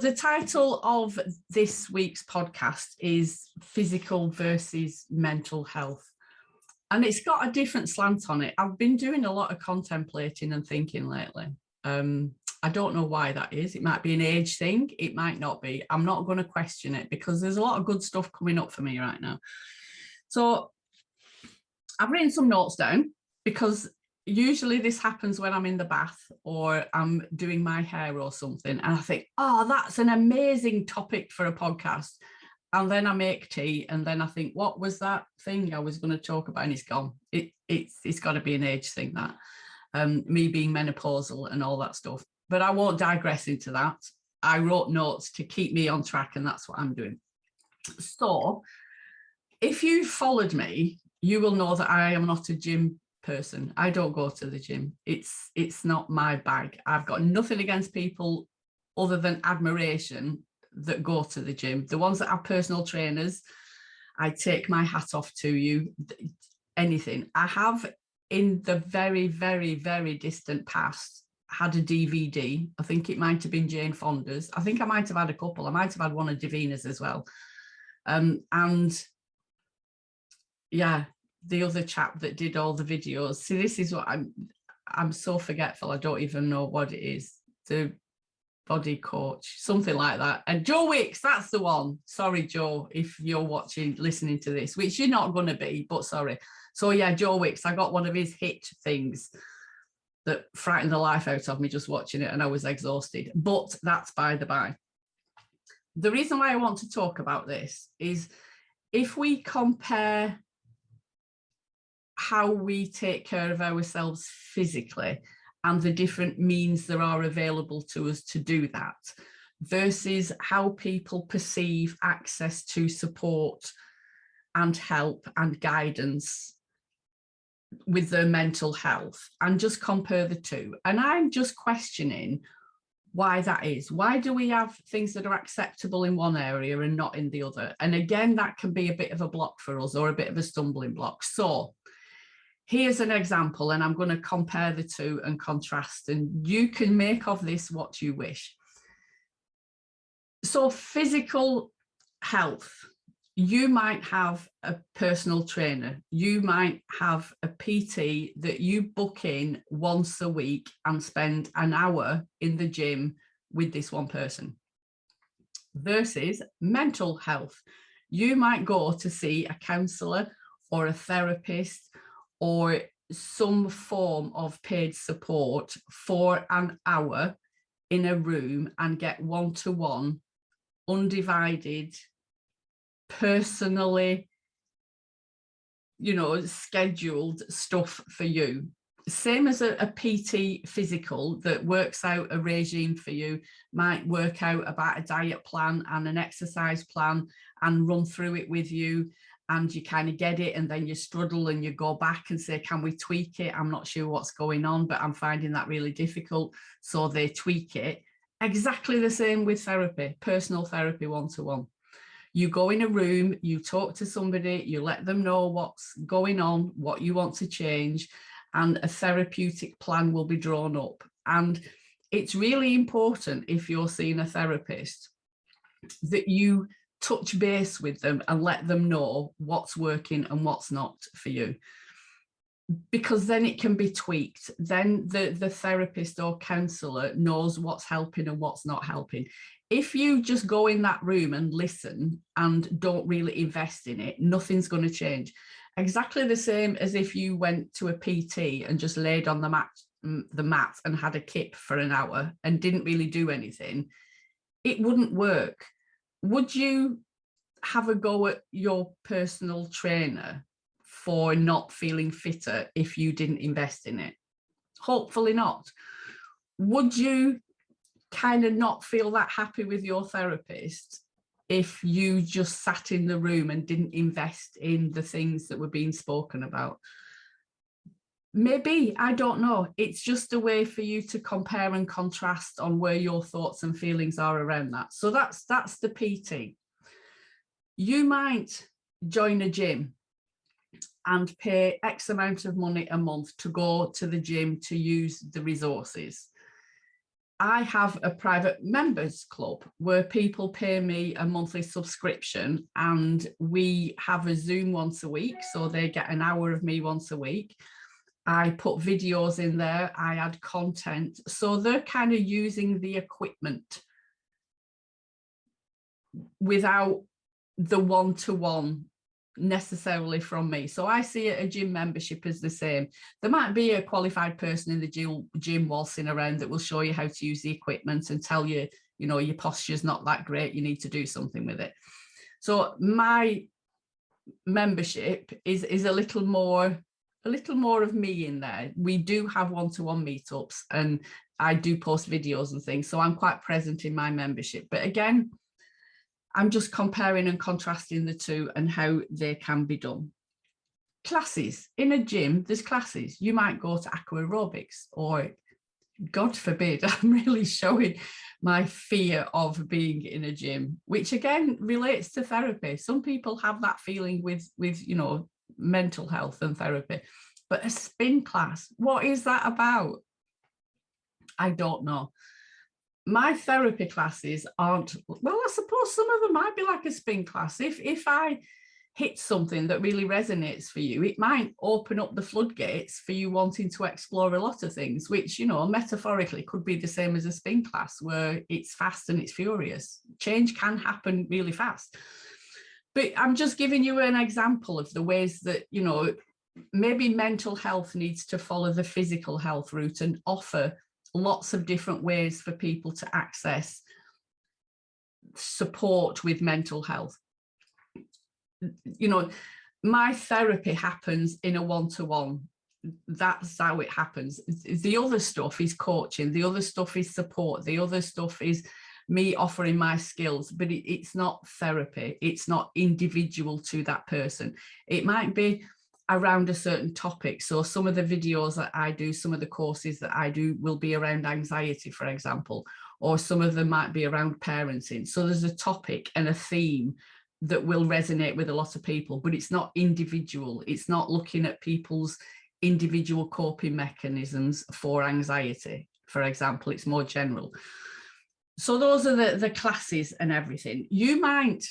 The title of this week's podcast is Physical versus Mental Health. And it's got a different slant on it. I've been doing a lot of contemplating and thinking lately. I don't know why that is. It might be an age thing. It might not be. I'm not going to question it because there's a lot of good stuff coming up for me right now. So I've written some notes down because usually this happens when I'm in the bath or I'm doing my hair or something. And I think, oh, that's an amazing topic for a podcast. And then I make tea and then I think, what was that thing I was going to talk about? And it's gone. It's got to be an age thing, that me being menopausal and all that stuff. But I won't digress into that. I wrote notes to keep me on track and that's what I'm doing. So if you followed me, you will know that I am not a gym person. I don't go to the gym. It's not my bag. I've got nothing against people other than admiration that go to the gym. The ones that have personal trainers, I take my hat off to you. Anything. I have in the very, very, very distant past had a DVD. I think it might have been Jane Fonda's. I think I might have had a couple. I might have had one of Davina's as well. And yeah, the other chap that did all the videos. See, this is what I'm so forgetful. I don't even know what it is. The body coach, something like that. And Joe Wicks, that's the one. Sorry, Joe, if you're listening to this, which you're not going to be, but sorry. So yeah, Joe Wicks, I got one of his hit things that frightened the life out of me just watching it and I was exhausted. But that's by the by. The reason why I want to talk about this is if we compare how we take care of ourselves physically and the different means there are available to us to do that versus how people perceive access to support and help and guidance with their mental health, and just compare the two. And I'm just questioning why that is. Why do we have things that are acceptable in one area and not in the other? And again, that can be a bit of a block for us or a bit of a stumbling block. So here's an example, and I'm going to compare the two and contrast, and you can make of this what you wish. So physical health, you might have a personal trainer, you might have a PT that you book in once a week and spend an hour in the gym with this one person. Versus mental health, you might go to see a counsellor or a therapist or some form of paid support for an hour in a room and get one-to-one, undivided, personally, scheduled stuff for you. Same as a PT physical that works out a regime for you, might work out about a diet plan and an exercise plan and run through it with you. And you kind of get it and then you struggle and you go back and say, can we tweak it? I'm not sure what's going on, but I'm finding that really difficult. So they tweak it. Exactly the same with therapy, personal therapy, one-to-one. You go in a room, you talk to somebody, you let them know what's going on, what you want to change, and a therapeutic plan will be drawn up. And it's really important, if you're seeing a therapist, that you touch base with them and let them know what's working and what's not for you, because then it can be tweaked. Then the therapist or counsellor knows what's helping and what's not helping. If you just go in that room and listen and don't really invest in it, nothing's going to change. Exactly the same as if you went to a PT and just laid on the mat and had a kip for an hour and didn't really do anything, it wouldn't work. Would you have a go at your personal trainer for not feeling fitter if you didn't invest in it? Hopefully not. Would you kind of not feel that happy with your therapist if you just sat in the room and didn't invest in the things that were being spoken about? Maybe, I don't know. It's just a way for you to compare and contrast on where your thoughts and feelings are around that. So that's the PT. You might join a gym and pay X amount of money a month to go to the gym to use the resources. I have a private members club where people pay me a monthly subscription, and we have a Zoom once a week. So they get an hour of me once a week. I put videos in there, I add content. So they're kind of using the equipment without the one-to-one necessarily from me. So I see a gym membership as the same. There might be a qualified person in the gym waltzing around that will show you how to use the equipment and tell you, you know, your posture's not that great, you need to do something with it. So my membership is a little more of me in there. We do have one-to-one meetups, and I do post videos and things, so I'm quite present in my membership. But again, I'm just comparing and contrasting the two and how they can be done. Classes in a gym, there's classes. You might go to aqua aerobics, or God forbid, I'm really showing my fear of being in a gym, which again relates to therapy. Some people have that feeling with you know, mental health and therapy. But a spin class, what is that about? I don't know. My therapy classes aren't, well, I suppose some of them might be like a spin class. If I hit something that really resonates for you, it might open up the floodgates for you wanting to explore a lot of things, which, you know, metaphorically could be the same as a spin class, where it's fast and it's furious. Change can happen really fast. But I'm just giving you an example of the ways that, you know, maybe mental health needs to follow the physical health route and offer lots of different ways for people to access support with mental health. You know, my therapy happens in a one-to-one. That's how it happens. The other stuff is coaching, the other stuff is support, the other stuff is me offering my skills, but it's not therapy. It's not individual to that person. It might be around a certain topic. So some of the videos that I do, some of the courses that I do will be around anxiety, for example, or some of them might be around parenting. So there's a topic and a theme that will resonate with a lot of people, but it's not individual. It's not looking at people's individual coping mechanisms for anxiety, for example. It's more general. So those are the classes and everything. You might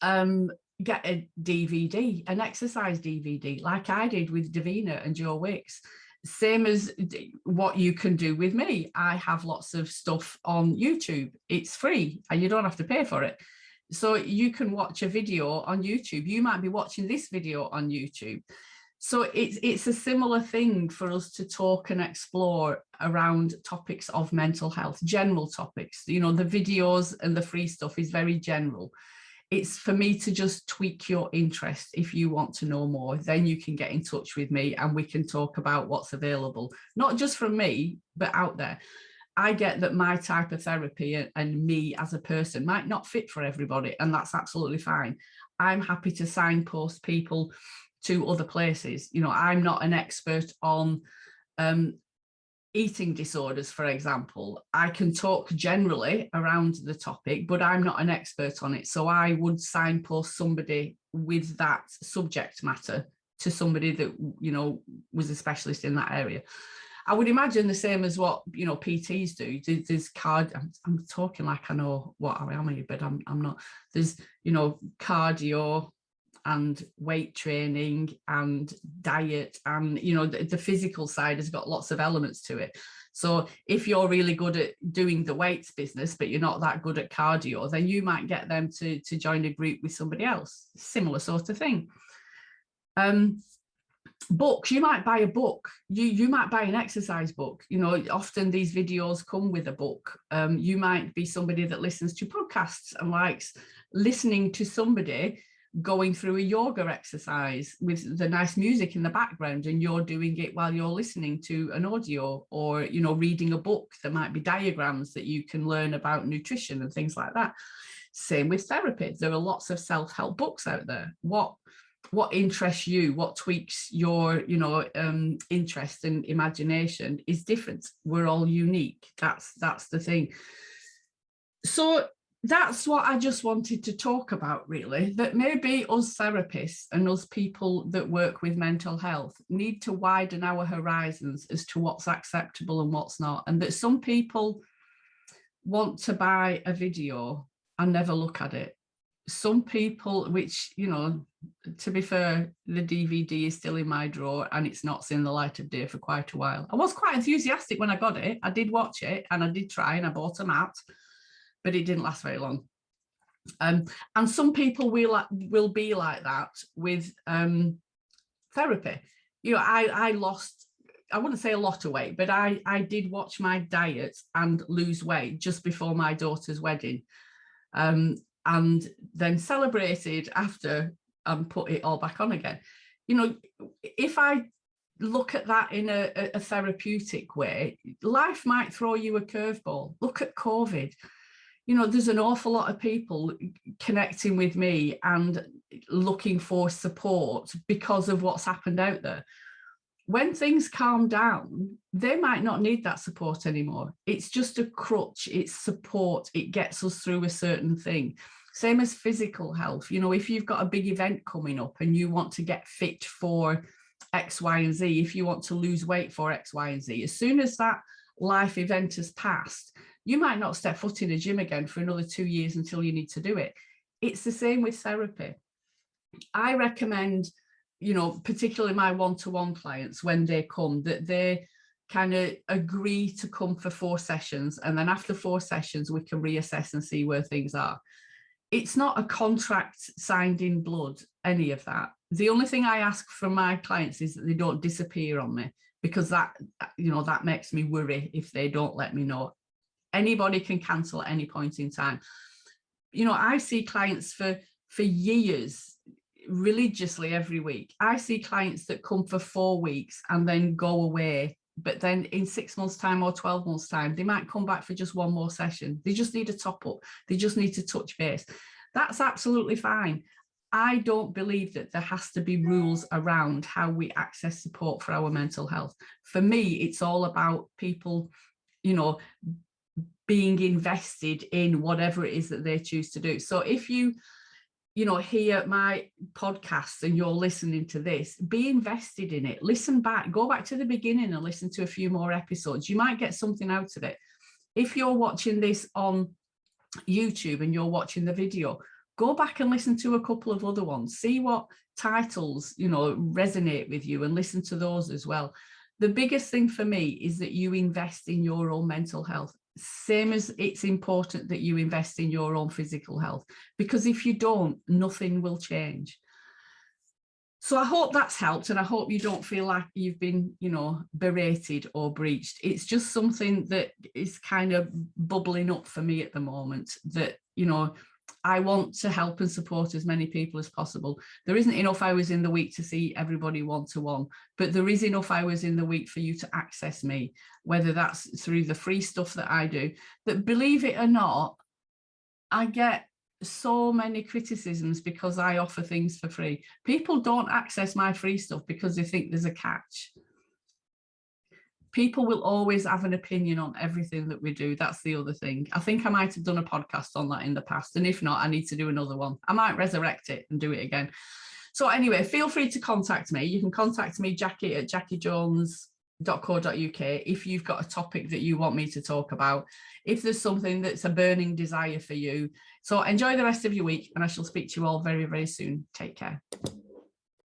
get a DVD, an exercise DVD, like I did with Davina and Joe Wicks. Same as what you can do with me. I have lots of stuff on YouTube. It's free and you don't have to pay for it. So you can watch a video on YouTube. You might be watching this video on YouTube. So it's a similar thing for us to talk and explore around topics of mental health, general topics. You know, the videos and the free stuff is very general. It's for me to just tweak your interest. If you want to know more, then you can get in touch with me and we can talk about what's available, not just from me, but out there. I get that my type of therapy and me as a person might not fit for everybody, and that's absolutely fine. I'm happy to signpost people to other places. You know, I'm not an expert on eating disorders, for example. I can talk generally around the topic, but I'm not an expert on it. So I would signpost somebody with that subject matter to somebody that, you know, was a specialist in that area. I would imagine the same as what, you know, PTs do. There's I'm talking like I know what I am, but I'm not. There's, you know, cardio and weight training and diet, and, you know, the physical side has got lots of elements to it. So if you're really good at doing the weights business, but you're not that good at cardio, then you might get them to join a group with somebody else. Similar sort of thing. Books, you might buy a book, you might buy an exercise book. You know, often these videos come with a book. You might be somebody that listens to podcasts and likes listening to somebody going through a yoga exercise with the nice music in the background, and you're doing it while you're listening to an audio, or, you know, reading a book. There might be diagrams that you can learn about nutrition and things like that. Same with therapy. There are lots of self-help books out there. What interests you, what tweaks your, you know, interest and imagination is different. We're all unique. That's the thing. So that's what I just wanted to talk about, really, that maybe us therapists and us people that work with mental health need to widen our horizons as to what's acceptable and what's not. And that some people want to buy a video and never look at it. Some people, which, you know, to be fair, the DVD is still in my drawer and it's not seen the light of day for quite a while. I was quite enthusiastic when I got it. I did watch it and I did try, and I bought a mat, but it didn't last very long. And some people will be like that with therapy. You know, I lost, I wouldn't say a lot of weight, but I did watch my diet and lose weight just before my daughter's wedding. And then celebrated after and put it all back on again. You know, if I look at that in a therapeutic way, life might throw you a curveball. Look at COVID. You know, there's an awful lot of people connecting with me and looking for support because of what's happened out there. When things calm down, they might not need that support anymore. It's just a crutch, it's support, it gets us through a certain thing. Same as physical health. You know, if you've got a big event coming up and you want to get fit for X, Y, and Z, if you want to lose weight for X, Y, and Z, as soon as that life event has passed, you might not step foot in a gym again for another 2 years until you need to do it. It's the same with therapy. I recommend, you know, particularly my one-to-one clients, when they come, that they kind of agree to come for 4 sessions. And then after 4 sessions, we can reassess and see where things are. It's not a contract signed in blood, any of that. The only thing I ask from my clients is that they don't disappear on me, because that, you know, that makes me worry if they don't let me know. Anybody can cancel at any point in time. You know, I see clients for years, religiously every week. I see clients that come for 4 weeks and then go away, but then in 6 months' time or 12 months' time, they might come back for just 1 more session. They just need a top up. They just need to touch base. That's absolutely fine. I don't believe that there has to be rules around how we access support for our mental health. For me, it's all about people, you know, being invested in whatever it is that they choose to do. So if you know, hear my podcast and you're listening to this, be invested in it. Listen back, go back to the beginning and listen to a few more episodes. You might get something out of it. If you're watching this on YouTube and you're watching the video, go back and listen to a couple of other ones. See what titles, you know, resonate with you and listen to those as well. The biggest thing for me is that you invest in your own mental health. Same as it's important that you invest in your own physical health, because if you don't, nothing will change. So I hope that's helped, and I hope you don't feel like you've been, you know, berated or breached. It's just something that is kind of bubbling up for me at the moment, that, you know, I want to help and support as many people as possible. There isn't enough hours in the week to see everybody one-to-one, but there is enough hours in the week for you to access me, whether that's through the free stuff that I do, that, believe it or not, I get so many criticisms because I offer things for free. People don't access my free stuff because they think there's a catch. People will always have an opinion on everything that we do. That's the other thing. I think I might have done a podcast on that in the past. And if not, I need to do another one. I might resurrect it and do it again. So anyway, feel free to contact me. You can contact me, Jacci, at jaccijones.co.uk, if you've got a topic that you want me to talk about, if there's something that's a burning desire for you. So enjoy the rest of your week, and I shall speak to you all very, very soon. Take care.